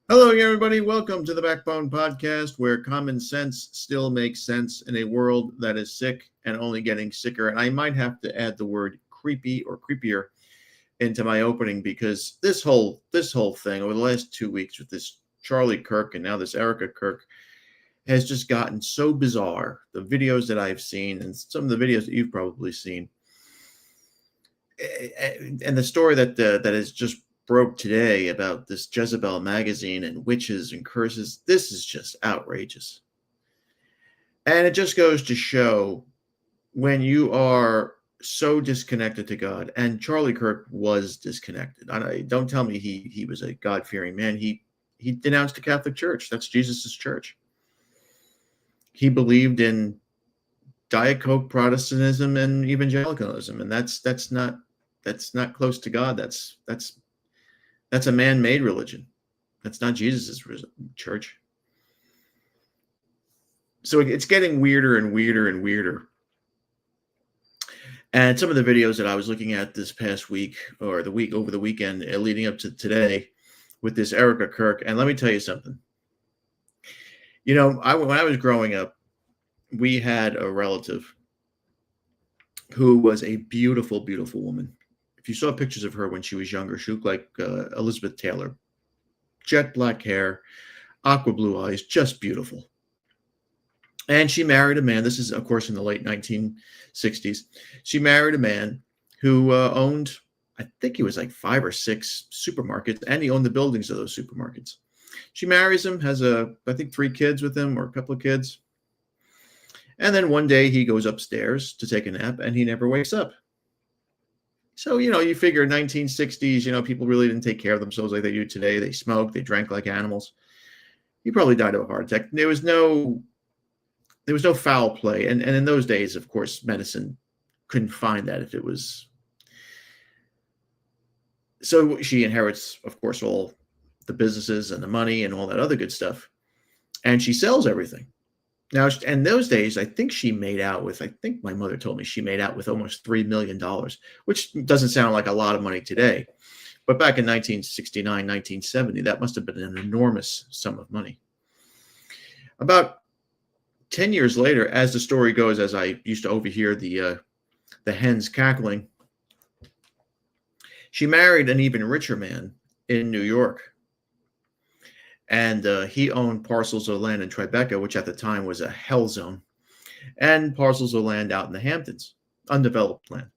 Hello, everybody. Welcome to the Backbone Podcast, where common sense still makes sense in a world that is sick and only getting sicker. And I might have to add the word creepy or creepier into my opening because this whole thing over the last 2 weeks with this Charlie Kirk and now this Erika Kirk has just gotten so bizarre. The videos that I've seen and some of the videos that you've probably seen, and the story that is just broke today about this Jezebel magazine and witches and curses. This is just outrageous. And it just goes to show when you are so disconnected to God, and Charlie Kirk was disconnected. Don't tell me he was a God-fearing man. He denounced the Catholic Church. That's Jesus's church. He believed in Diet Coke Protestantism and evangelicalism, and that's not close to God. That's a man-made religion. That's not Jesus's church. So it's getting weirder and weirder and weirder. And some of the videos that I was looking at this past week or the week over the weekend leading up to today with this Erika Kirk. And let me tell you something. You know, when I was growing up, we had a relative who was a beautiful, beautiful woman. If you saw pictures of her when she was younger, she looked like Elizabeth Taylor. Jet black hair, aqua blue eyes, just beautiful. And she married a man. This is, of course, in the late 1960s. She married a man who owned, I think he was like 5 or 6 supermarkets, and he owned the buildings of those supermarkets. She marries him, has I think 3 kids with him, or a couple of kids. And then one day he goes upstairs to take a nap, and he never wakes up. So, you figure 1960s, people really didn't take care of themselves like they do today. They smoked, they drank like animals. He probably died of a heart attack. There was no foul play. And in those days, of course, medicine couldn't find that if it was. So she inherits, of course, all the businesses and the money and all that other good stuff. And she sells everything. Now, in those days, I think my mother told me she made out with almost $3 million, which doesn't sound like a lot of money today. But back in 1969, 1970, that must have been an enormous sum of money. About 10 years later, as the story goes, as I used to overhear the hens cackling, she married an even richer man in New York. And he owned parcels of land in Tribeca, which at the time was a hell zone, and parcels of land out in the Hamptons, undeveloped land.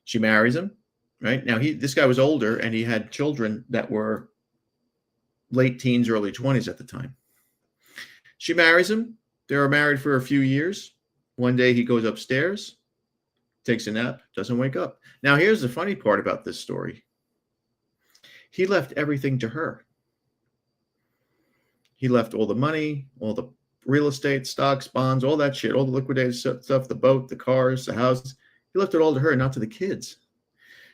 She marries him, right? Now, this guy was older, and he had children that were late teens, early 20s at the time. She marries him. They were married for a few years. One day he goes upstairs, takes a nap, doesn't wake up. Now, here's the funny part about this story. He left everything to her. He left all the money, all the real estate, stocks, bonds, all that shit, all the liquidated stuff, the boat, the cars, the houses. He left it all to her, not to the kids.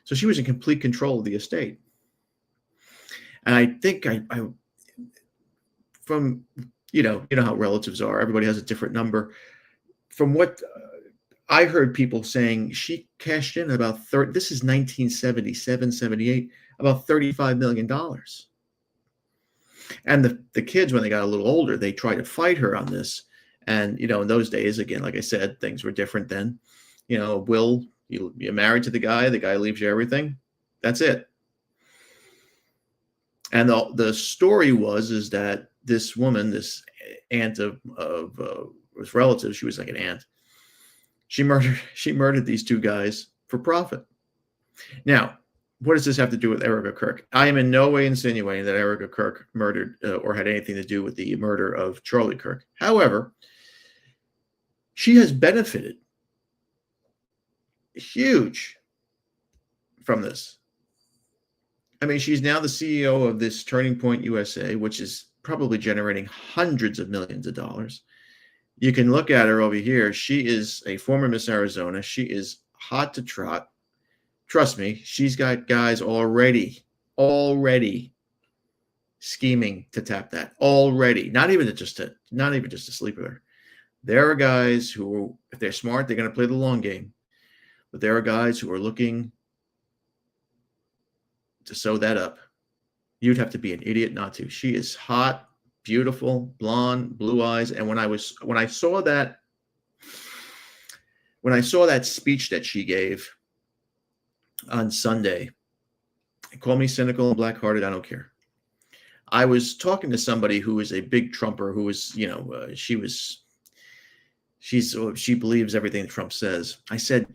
So she was in complete control of the estate. And I think from, how relatives are, everybody has a different number. From what I heard people saying, she cashed in about this is 1977, 78, about $35 million. And the kids, when they got a little older, they tried to fight her on this. And, in those days, again, like I said, things were different then. You're married to the guy leaves you everything. That's it. And the story is that this woman, this aunt of relatives, she was like an aunt. She murdered these 2 guys for profit. Now, what does this have to do with Erika Kirk? I am in no way insinuating that Erika Kirk murdered or had anything to do with the murder of Charlie Kirk. However, she has benefited huge from this. I mean, she's now the CEO of this Turning Point USA, which is probably generating hundreds of millions of dollars. You can look at her over here. She is a former Miss Arizona. She is hot to trot. Trust me, she's got guys already scheming to tap that. Already, not even just to sleep with her. There are guys who, if they're smart, they're going to play the long game. But there are guys who are looking to sew that up. You'd have to be an idiot not to. She is hot, beautiful, blonde, blue eyes. And when I saw that speech that she gave on Sunday, call me cynical and black-hearted, I don't care. I was talking to somebody who is a big Trumper, who was, she believes everything Trump says. I said,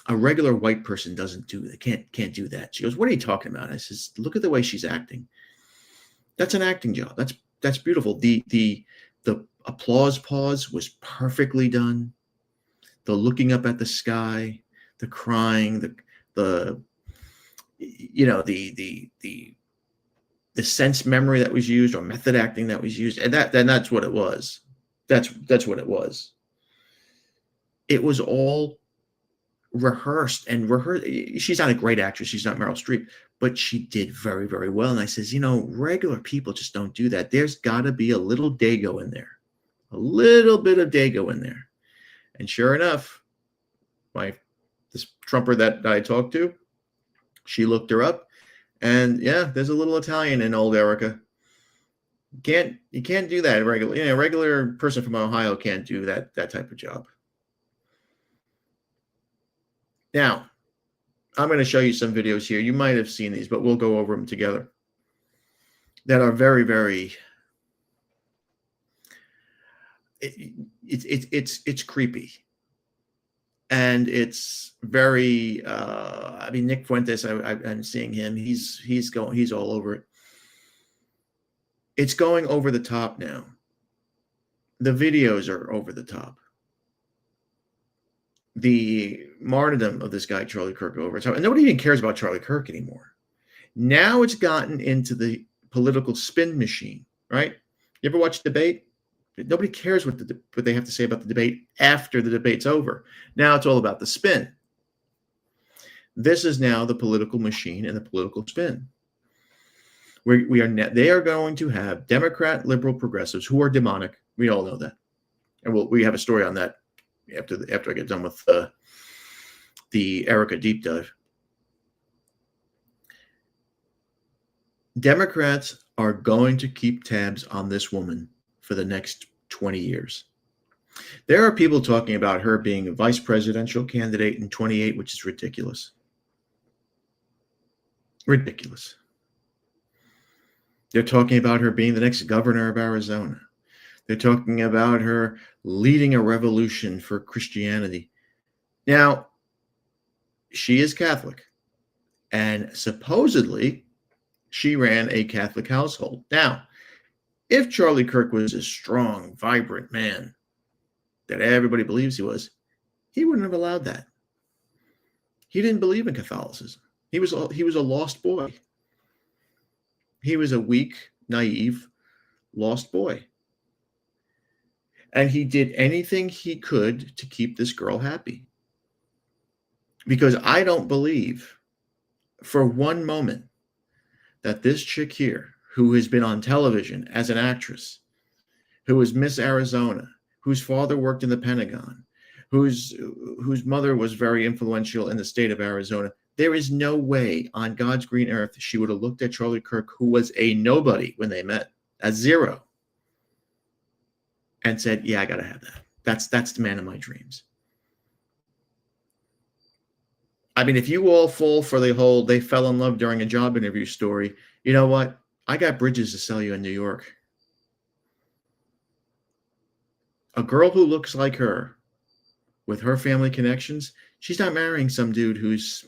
a regular white person doesn't do that. Can't do that. She goes, what are you talking about? I says, look at the way she's acting. That's an acting job. That's beautiful. The applause pause was perfectly done. The looking up at the sky, the crying, the sense memory that was used, or method acting that was used, and that's what it was. That's what it was. It was all rehearsed. She's not a great actress. She's not Meryl Streep, but she did very, very well. And I says, regular people just don't do that. There's got to be a little Dago in there, a little bit of Dago in there. And sure enough, this Trumper that I talked to, she looked her up, and yeah, there's a little Italian in old Erika. You can't do that regularly. A regular person from Ohio can't do that type of job. Now, I'm going to show you some videos here. You might have seen these, but we'll go over them together. That are very, very. It's creepy, and it's very. Nick Fuentes. I'm seeing him. He's all over it. It's going over the top now. The videos are over the top. The martyrdom of this guy, Charlie Kirk, over time. And nobody even cares about Charlie Kirk anymore. Now it's gotten into the political spin machine, right? You ever watch debate? Nobody cares what they have to say about the debate after the debate's over. Now it's all about the spin. This is now the political machine and the political spin. They are going to have Democrat, liberal, progressives who are demonic. We all know that, and we have a story on that after I get done with the Erika deep dive. Democrats are going to keep tabs on this woman for the next 20 years. There are people talking about her being a vice presidential candidate in 28, which is ridiculous. Ridiculous. They're talking about her being the next governor of Arizona. They're talking about her leading a revolution for Christianity. Now, she is Catholic, and supposedly she ran a Catholic household. Now, if Charlie Kirk was a strong, vibrant man that everybody believes he was, he wouldn't have allowed that. He didn't believe in Catholicism. He was a lost boy. He was a weak, naive, lost boy. And he did anything he could to keep this girl happy. Because I don't believe for one moment that this chick here, who has been on television as an actress, who was Miss Arizona, whose father worked in the Pentagon, whose mother was very influential in the state of Arizona, there is no way on God's green earth she would have looked at Charlie Kirk, who was a nobody when they met, a zero, and said, yeah, I got to have that. That's the man of my dreams. I mean, if you all fall for the whole they fell in love during a job interview story, you know what? I got bridges to sell you in New York. A girl who looks like her, with her family connections, she's not marrying some dude who's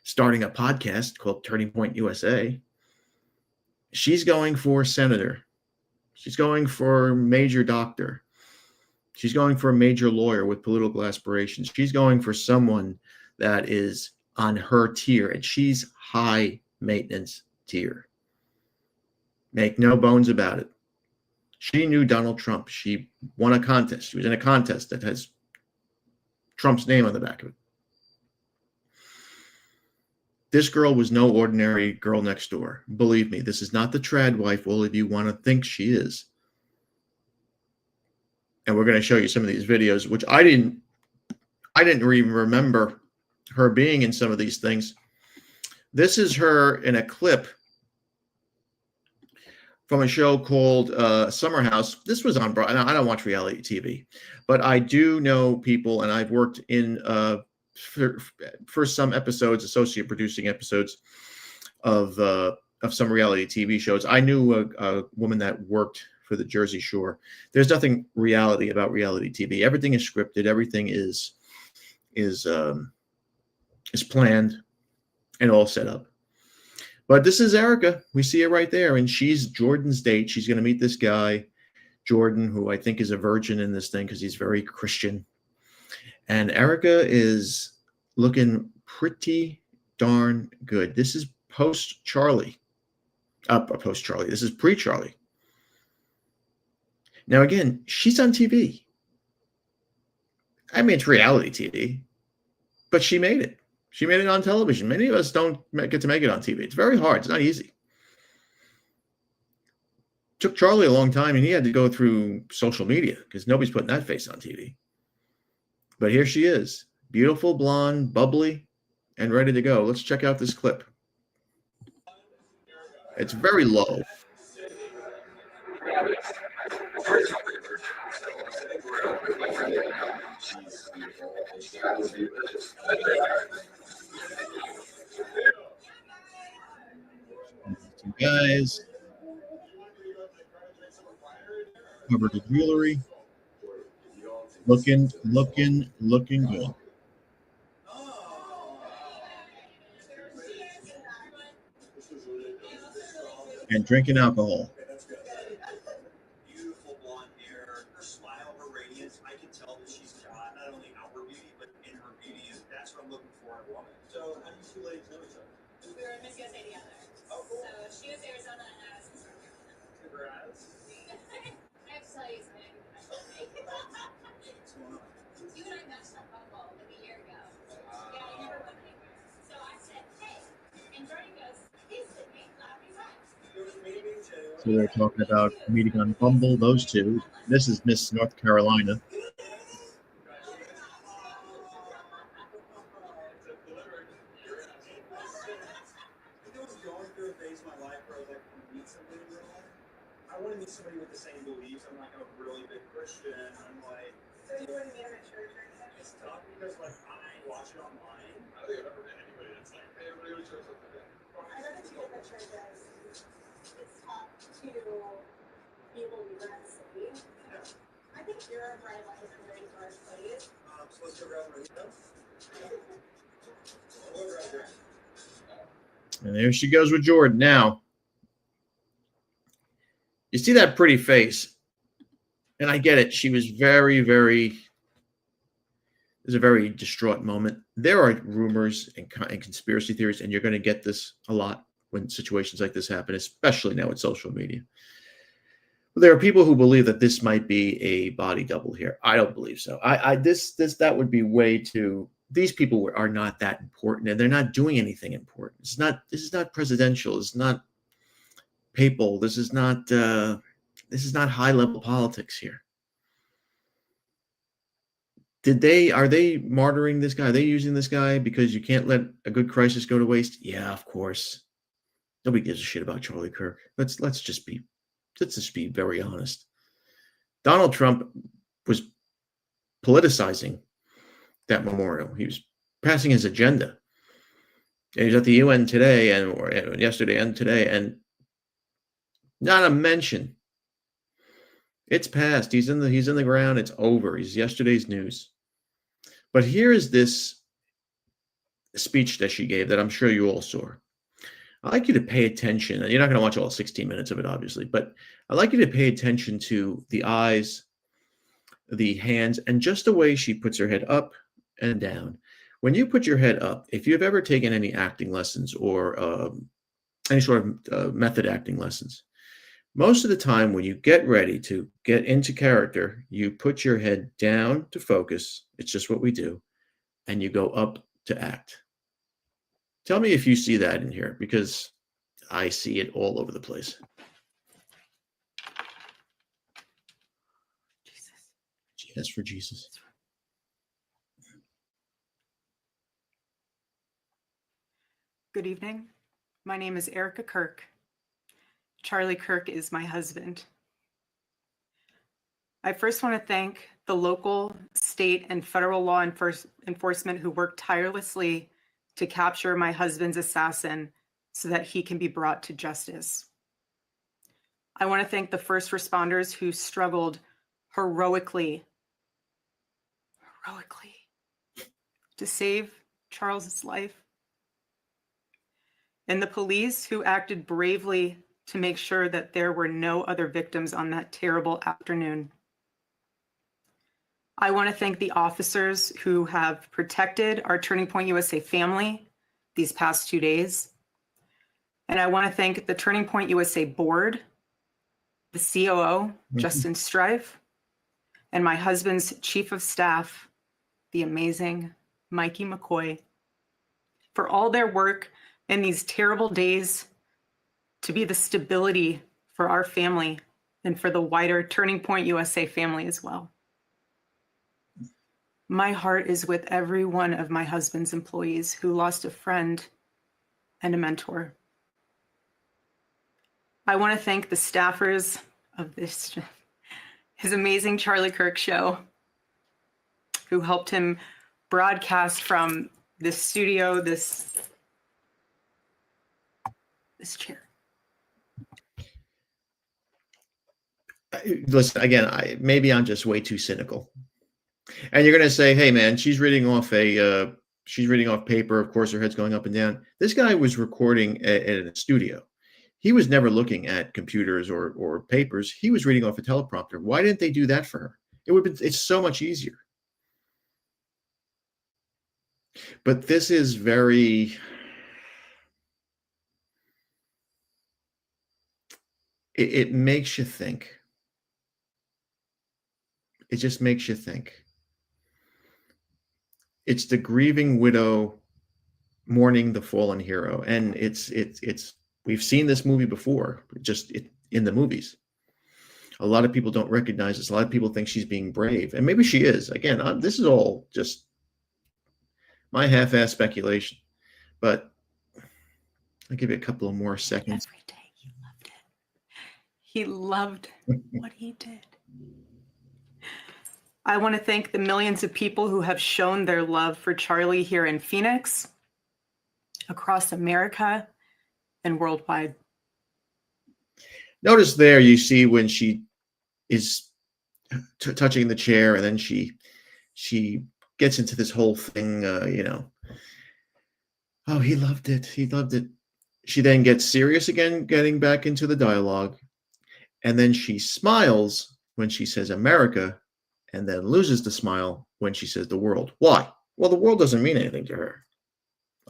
starting a podcast called Turning Point USA. She's going for senator. She's going for major doctor. She's going for a major lawyer with political aspirations. She's going for someone that is on her tier, and she's high maintenance tier. Make no bones about it. She knew Donald Trump. She won a contest. She was in a contest that has Trump's name on the back of it. This girl was no ordinary girl next door. Believe me, this is not the trad wife all of you want to think she is. And we're going to show you some of these videos, which I didn't even remember her being in some of these things. This is her in a clip from a show called Summer House. This was on Broadway. I don't watch reality TV, but I do know people, and I've worked in for some episodes, associate producing episodes of some reality TV shows. I knew a woman that worked for the Jersey Shore. There's nothing reality about reality TV. Everything is scripted. Everything is planned and all set up. But this is Erika. We see her right there, and she's Jordan's date. She's going to meet this guy, Jordan, who I think is a virgin in this thing because he's very Christian. And Erika is looking pretty darn good. This is post-Charlie. Post-Charlie. This is pre-Charlie. Now, again, she's on TV. I mean, it's reality TV, but she made it. She made it on television. Many of us don't get to make it on TV. It's very hard. It's not easy. Took Charlie a long time, and he had to go through social media because nobody's putting that face on TV. But here she is, beautiful, blonde, bubbly, and ready to go. Let's check out this clip. It's very low. Two guys covered the jewelry, looking good, and drinking alcohol. Beautiful blonde hair, her smile, her radiance. I can tell that she's got not only outward beauty, but in her beauty, that's what I'm looking for in a woman. So, how do you two ladies know each other? We were in Miss USA together. Oh, cool. So she was Arizona and I was Miss Congrats. I have to tell you something. What's going on? You and I matched up football like a year ago. Yeah, I never went anywhere. So I said, hey. And Jordan goes, he's with me. Happy times. So they're talking about meeting on Bumble, those two. This is Miss North Carolina. I want to meet somebody with the same beliefs. I'm like, I'm a really big Christian. I'm like, So you wouldn't meet him at church or anything? it's tough because like I watch it online. I don't think I've ever met anybody that's like, hey, everybody shows up today. I know that you get the churches. It's tough to be believer in the city. Yeah. I think you're right, like a very dark place. So let's go grab my window. We'll grab there. And there she goes with Jordan. Now, you see that pretty face. And I get it. She was very, very, it was a very distraught moment. There are rumors and conspiracy theories, and you're going to get this a lot when situations like this happen, especially now with social media. But there are people who believe that this might be a body double here. I don't believe so. That would be way too. These people are not that important, and they're not doing anything important. This is not presidential. It's not papal. This is not high level politics here. Are they martyring this guy? Are they using this guy because you can't let a good crisis go to waste? Yeah, of course. Nobody gives a shit about Charlie Kirk. Let's just be very honest. Donald Trump was politicizing that memorial. He was passing his agenda. And he's at the UN today and yesterday and today, and not a mention. It's passed. He's in the ground. It's over. He's yesterday's news. But here is this speech that she gave that I'm sure you all saw. I'd like you to pay attention. You're not going to watch all 16 minutes of it, obviously, but I'd like you to pay attention to the eyes, the hands, and just the way she puts her head up and down. When you put your head up, if you've ever taken any acting lessons or any sort of method acting lessons, most of the time when you get ready to get into character, you put your head down to focus. It's just what we do. And you go up to act. Tell me if you see that in here, because I see it all over the place. Jesus. Yes, for Jesus. Good evening. My name is Erika Kirk, Charlie Kirk is my husband. I first want to thank the local, state, and federal law enforcement who worked tirelessly to capture my husband's assassin so that he can be brought to justice. I want to thank the first responders who struggled heroically to save Charles's life, and the police who acted bravely to make sure that there were no other victims on that terrible afternoon. I want to thank the officers who have protected our Turning Point USA family these past 2 days. And I want to thank the Turning Point USA board, the COO, Justin Strife, and my husband's chief of staff, the amazing Mikey McCoy, for all their work in these terrible days to be the stability for our family and for the wider Turning Point USA family as well. My heart is with every one of my husband's employees who lost a friend and a mentor. I want to thank the staffers of his amazing Charlie Kirk show, who helped him broadcast from this studio, this chair. Listen, again, maybe I'm just way too cynical. And you're going to say, hey, man, she's reading off paper. Of course, her head's going up and down. This guy was recording in a studio. He was never looking at computers or papers. He was reading off a teleprompter. Why didn't they do that for her? It's so much easier. But this is very, it makes you think. It just makes you think. It's the grieving widow mourning the fallen hero. And we've seen this movie before, in the movies. A lot of people don't recognize this. A lot of people think she's being brave. And maybe she is. Again, this is all just my half-ass speculation. But I'll give you a couple of more seconds. Every day he loved it. He loved what he did. I want to thank the millions of people who have shown their love for Charlie here in Phoenix, across America, and worldwide. Notice there you see when she is touching the chair, and then she gets into this whole thing, oh, he loved it. He loved it. She then gets serious again, getting back into the dialogue. And then she smiles when she says America, and then loses the smile when she says the world. Why? Well, the world doesn't mean anything to her.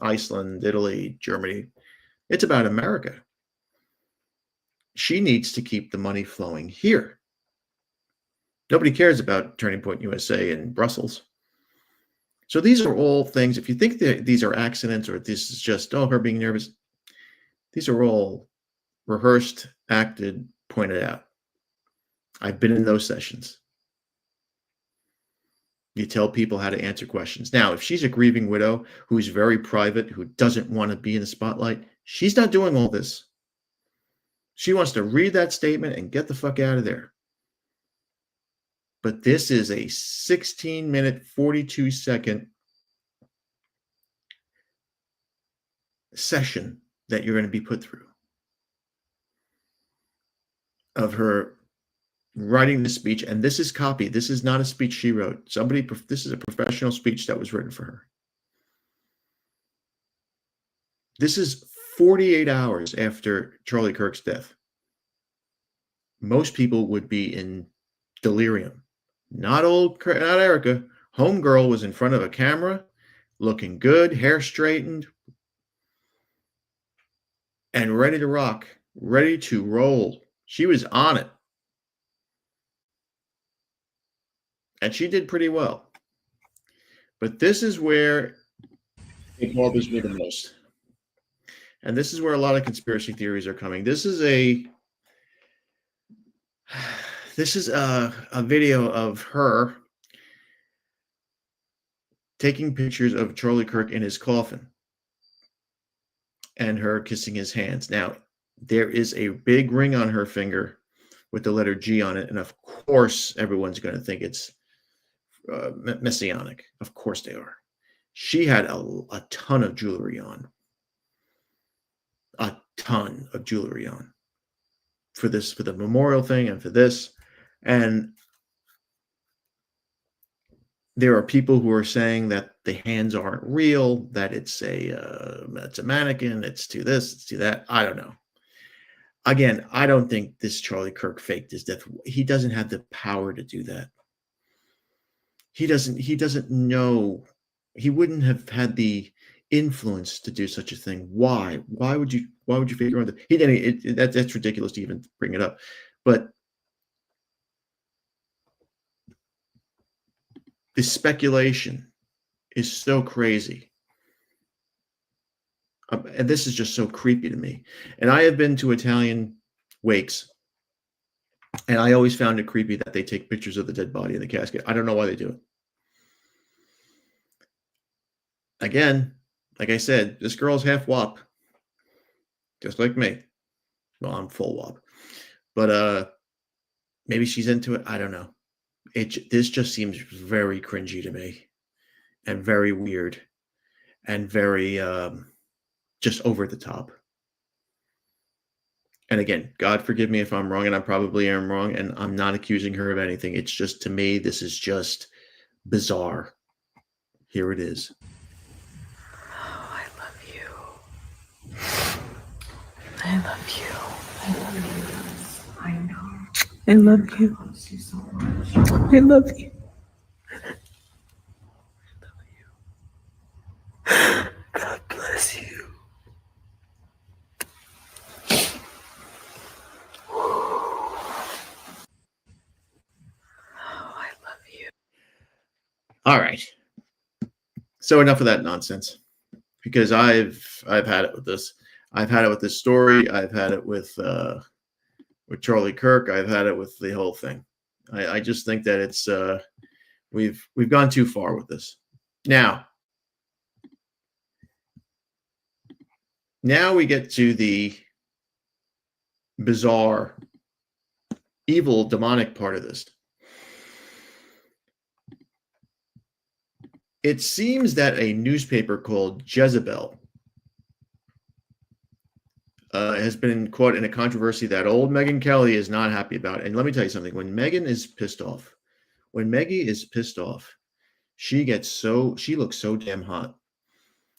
Iceland, Italy, Germany. It's about America. She needs to keep the money flowing here. Nobody cares about Turning Point USA in Brussels. So these are all things, if you think that these are accidents or this is just, her being nervous, these are all rehearsed, acted, pointed out. I've been in those sessions. You tell people how to answer questions. Now, if she's a grieving widow who's very private, who doesn't want to be in the spotlight, she's not doing all this. She wants to read that statement and get the fuck out of there. But this is a 16-minute, 42-second session that you're going to be put through of her writing the speech. And this is copy. This is not a speech she wrote. This is a professional speech that was written for her. This is 48 hours after Charlie Kirk's death. Most people would be in delirium. Not Erika. Homegirl was in front of a camera, looking good, hair straightened, and ready to rock, ready to roll. She was on it. And she did pretty well. But this is where it bothers me the most. And this is where a lot of conspiracy theories are coming. This is a video of her taking pictures of Charlie Kirk in his coffin and her kissing his hands. Now, There is a big ring on her finger with the letter G on it, and of course, everyone's going to think it's messianic. Of course they are. She had a ton of jewelry on. A ton of jewelry on. For the memorial thing and for this. And there are people who are saying that the hands aren't real, that it's a mannequin, it's to this, it's to that. I don't know. Again, I don't think this Charlie Kirk faked his death. He doesn't have the power to do that. He doesn't know. He wouldn't have had the influence to do such a thing. Why? Why would you fake your own death? That's ridiculous to even bring it up. But the speculation is so crazy. And this is just so creepy to me. And I have been to Italian wakes, and I always found it creepy that they take pictures of the dead body in the casket. I don't know why they do it. Again, like I said, this girl's half WAP, just like me. Well, I'm full WAP. But maybe she's into it. I don't know. This just seems very cringy to me, and very weird, and very just over the top. And again, God forgive me if I'm wrong, and I probably am wrong, and I'm not accusing her of anything. It's just, to me, this is just bizarre. Here it is. Oh, I love you. I love you. I love you. I know. I love you. I love you. God bless you. Oh, I love you. All right. So enough of that nonsense, because I've had it with this. I've had it with this story. I've had it with Charlie Kirk. I've had it with the whole thing. I just think that it's we've gone too far with this. Now we get to the bizarre, evil, demonic part of this. It seems that a newspaper called Jezebel has been caught in a controversy that old Megyn Kelly is not happy about. And let me tell you something. When Megyn is pissed off, she looks so damn hot.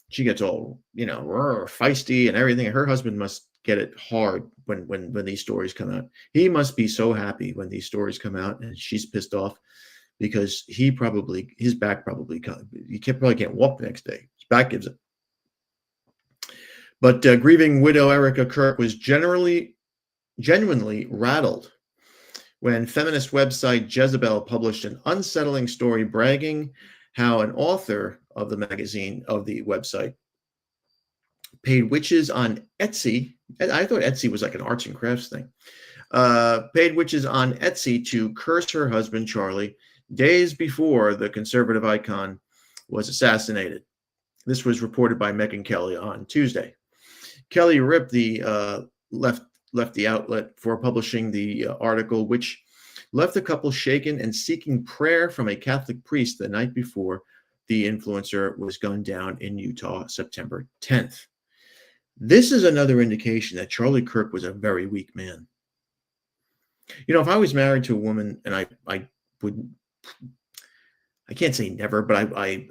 She gets all, feisty and everything. Her husband must get it hard when these stories come out. He must be so happy when these stories come out and she's pissed off, because his back probably can't walk the next day. His back gives it. But grieving widow Erika Kirk was genuinely rattled when feminist website Jezebel published an unsettling story bragging how an author of the website paid witches on Etsy. I thought Etsy was like an arts and crafts thing. Paid witches on Etsy to curse her husband, Charlie, days before the conservative icon was assassinated. This was reported by Megyn Kelly on Tuesday. Kelly ripped left the outlet for publishing the article, which left the couple shaken and seeking prayer from a Catholic priest the night before the influencer was gunned down in Utah, September 10th. This is another indication that Charlie Kirk was a very weak man. If I was married to a woman, and I can't say never, but I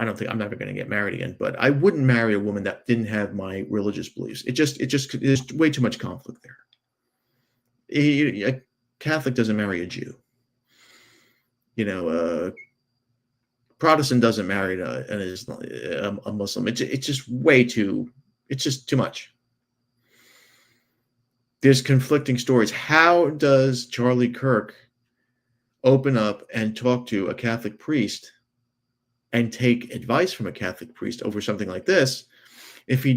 don't think I'm never going to get married again. But I wouldn't marry a woman that didn't have my religious beliefs. There's way too much conflict there. A Catholic doesn't marry a Jew. Protestant doesn't marry a Muslim. It's just too much. There's conflicting stories. How does Charlie Kirk open up and talk to a Catholic priest and take advice from a Catholic priest over something like this if he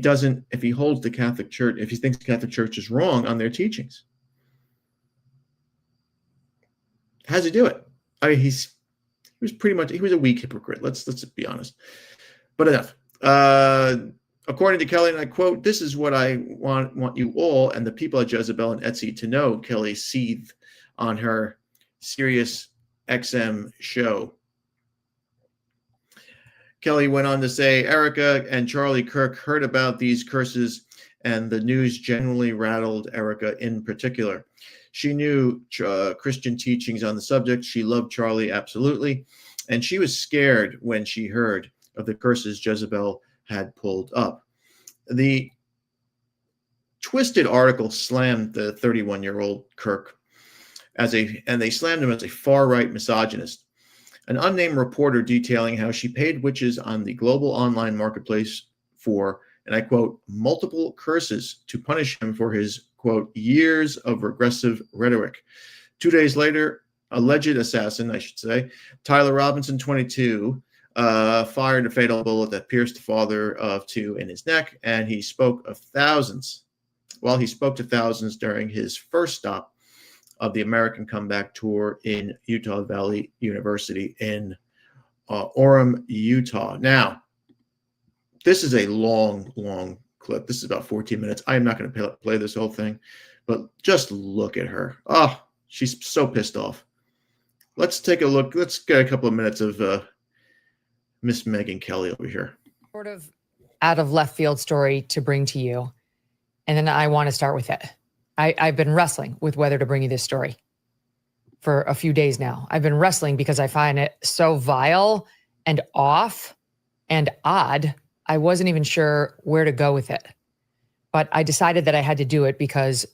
holds the Catholic Church, if he thinks the Catholic Church is wrong on their teachings? How does he do it? I mean, he was a weak hypocrite. Let's be honest. But enough. According to Kelly, and I quote, "This is what I want you all and the people at Jezebel and Etsy to know," Kelly seethed on her Sirius XM show. Kelly went on to say, Erika and Charlie Kirk heard about these curses, and the news genuinely rattled Erika in particular. She knew Christian teachings on the subject. She loved Charlie, absolutely. And she was scared when she heard of the curses Jezebel had pulled up. The twisted article slammed the 31-year-old Kirk and they slammed him as a far-right misogynist. An unnamed reporter detailing how she paid witches on the global online marketplace for, and I quote, multiple curses to punish him for his, quote, years of regressive rhetoric. 2 days later, alleged assassin, I should say, Tyler Robinson, 22, fired a fatal bullet that pierced the father of two in his neck, and he spoke to thousands during his first stop of the American Comeback Tour in Utah Valley University in Orem, Utah. Now, this is a long clip. This is about 14 minutes. I am not going to play this whole thing, but just look at her. Oh, she's so pissed off. Let's take a look. Let's get a couple of minutes of Miss Megyn Kelly over here. Sort of out of left field story to bring to you. And then I want to start with it. I've been wrestling with whether to bring you this story for a few days now. I've been wrestling because I find it so vile and off and odd. I wasn't even sure where to go with it. But I decided that I had to do it because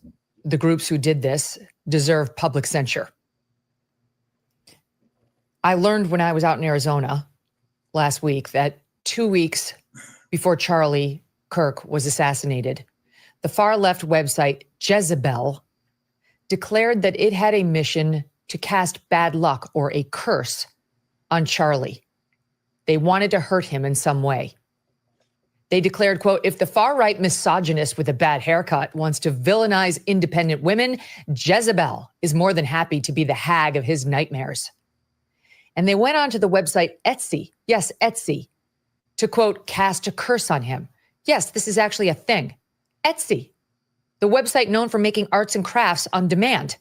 the groups who did this deserve public censure. I learned when I was out in Arizona last week that 2 weeks before Charlie Kirk was assassinated, the far-left website Jezebel declared that it had a mission to cast bad luck or a curse on Charlie. They wanted to hurt him in some way. They declared, quote, if the far-right misogynist with a bad haircut wants to villainize independent women, Jezebel is more than happy to be the hag of his nightmares. And they went on to the website Etsy, yes, Etsy, to, quote, cast a curse on him. Yes, this is actually a thing. Etsy, the website known for making arts and crafts on demand,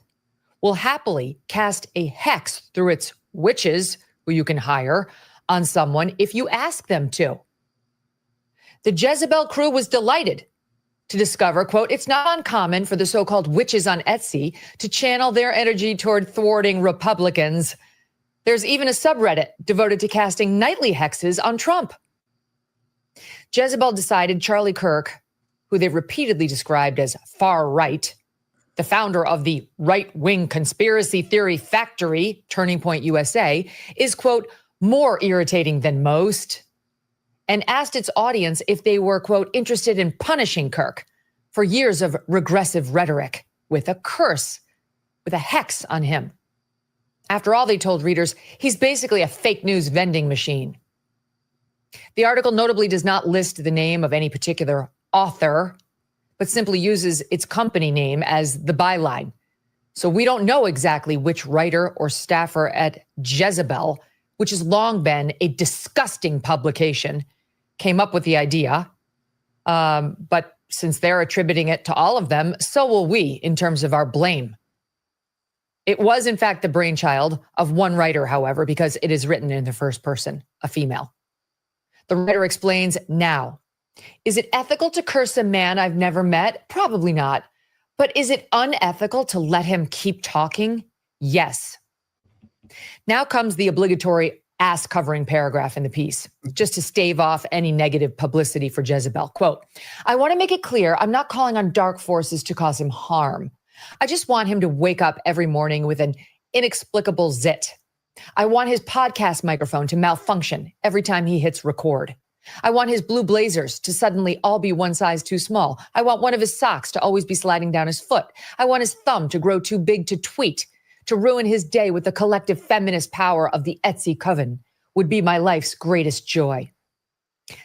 will happily cast a hex through its witches, who you can hire, on someone if you ask them to. The Jezebel crew was delighted to discover, quote, it's not uncommon for the so-called witches on Etsy to channel their energy toward thwarting Republicans. There's even a subreddit devoted to casting nightly hexes on Trump. Jezebel decided Charlie Kirk, who they've repeatedly described as far right, the founder of the right-wing conspiracy theory factory, Turning Point USA, is, quote, more irritating than most, and asked its audience if they were, quote, interested in punishing Kirk for years of regressive rhetoric with a curse, with a hex on him. After all, they told readers, he's basically a fake news vending machine. The article notably does not list the name of any particular author, but simply uses its company name as the byline. So we don't know exactly which writer or staffer at Jezebel, which has long been a disgusting publication, came up with the idea. But since they're attributing it to all of them, so will we in terms of our blame. It was, in fact, the brainchild of one writer, however, because it is written in the first person, a female. The writer explains now, is it ethical to curse a man I've never met? Probably not. But is it unethical to let him keep talking? Yes. Now comes the obligatory ass-covering paragraph in the piece, just to stave off any negative publicity for Jezebel. Quote, I want to make it clear I'm not calling on dark forces to cause him harm. I just want him to wake up every morning with an inexplicable zit. I want his podcast microphone to malfunction every time he hits record. I want his blue blazers to suddenly all be one size too small. I want one of his socks to always be sliding down his foot. I want his thumb to grow too big to tweet, to ruin his day with the collective feminist power of the Etsy coven would be my life's greatest joy.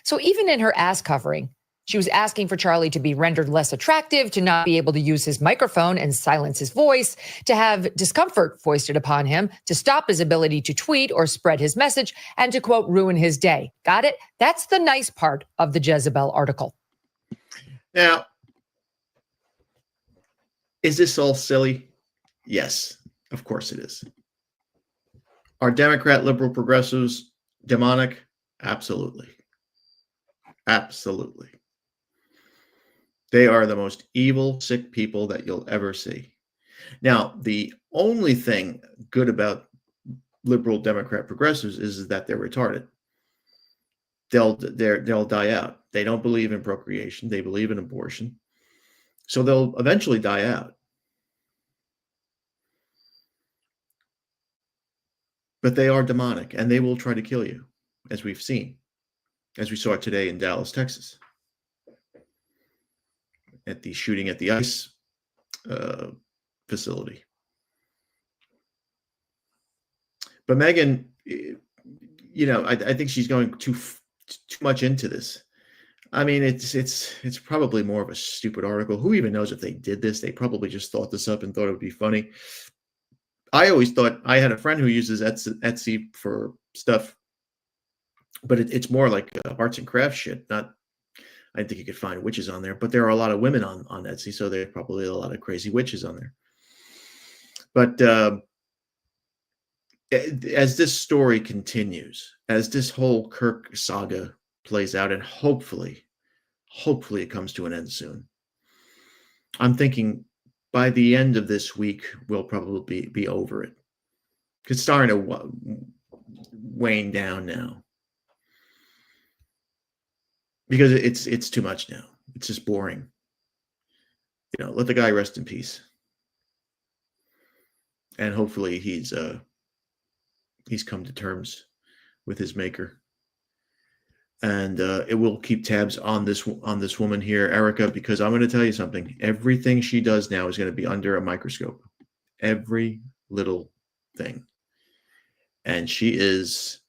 So even in her ass covering, She was asking for Charlie to be rendered less attractive, to not be able to use his microphone and silence his voice, to have discomfort foisted upon him, to stop his ability to tweet or spread his message, and to, quote, ruin his day. Got it? That's the nice part of the Jezebel article. Now, is this all silly? Yes, of course it is. Are Democrat, liberal, progressives demonic? Absolutely. Absolutely. They are the most evil, sick people that you'll ever see. Now, the only thing good about liberal, Democrat, progressives is that they're retarded. They'll die out. They don't believe in procreation. They believe in abortion. So they'll eventually die out. But they are demonic, and they will try to kill you, as we've seen, as we saw today in Dallas, Texas, at the shooting at the ICE facility. But Megyn, you know, I think she's going too much into this. I mean, it's probably more of a stupid article. Who even knows if they did this? They probably just thought this up and thought it would be funny. I always thought, I had a friend who uses Etsy for stuff, but it's more like arts and crafts shit. Not, I didn't think you could find witches on there, but there are a lot of women on Etsy, so there are probably a lot of crazy witches on there. But as this story continues, as this whole Kirk saga plays out, and hopefully it comes to an end soon, I'm thinking by the end of this week, we'll probably be over it. It's starting to wane down now. Because it's too much now. It's just boring. You know, let the guy rest in peace. And hopefully he's come to terms with his maker. And it will keep tabs on this woman here, Erika, because I'm going to tell you something. Everything she does now is going to be under a microscope. Every little thing. And she's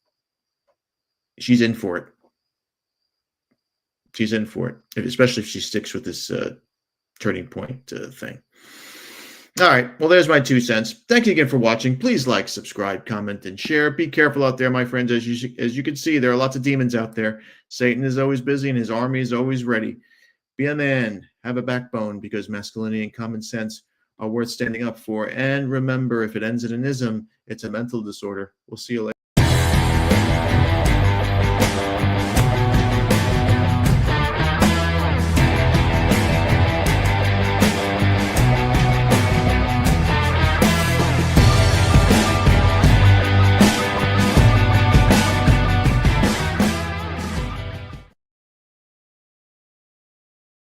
in for it. She's in for it, especially if she sticks with this turning point thing. All right. Well, there's my 2 cents. Thank you again for watching. Please like, subscribe, comment, and share. Be careful out there, my friends. As you can see, there are lots of demons out there. Satan is always busy, and his army is always ready. Be a man. Have a backbone, because masculinity and common sense are worth standing up for. And remember, if it ends in an ism, it's a mental disorder. We'll see you later.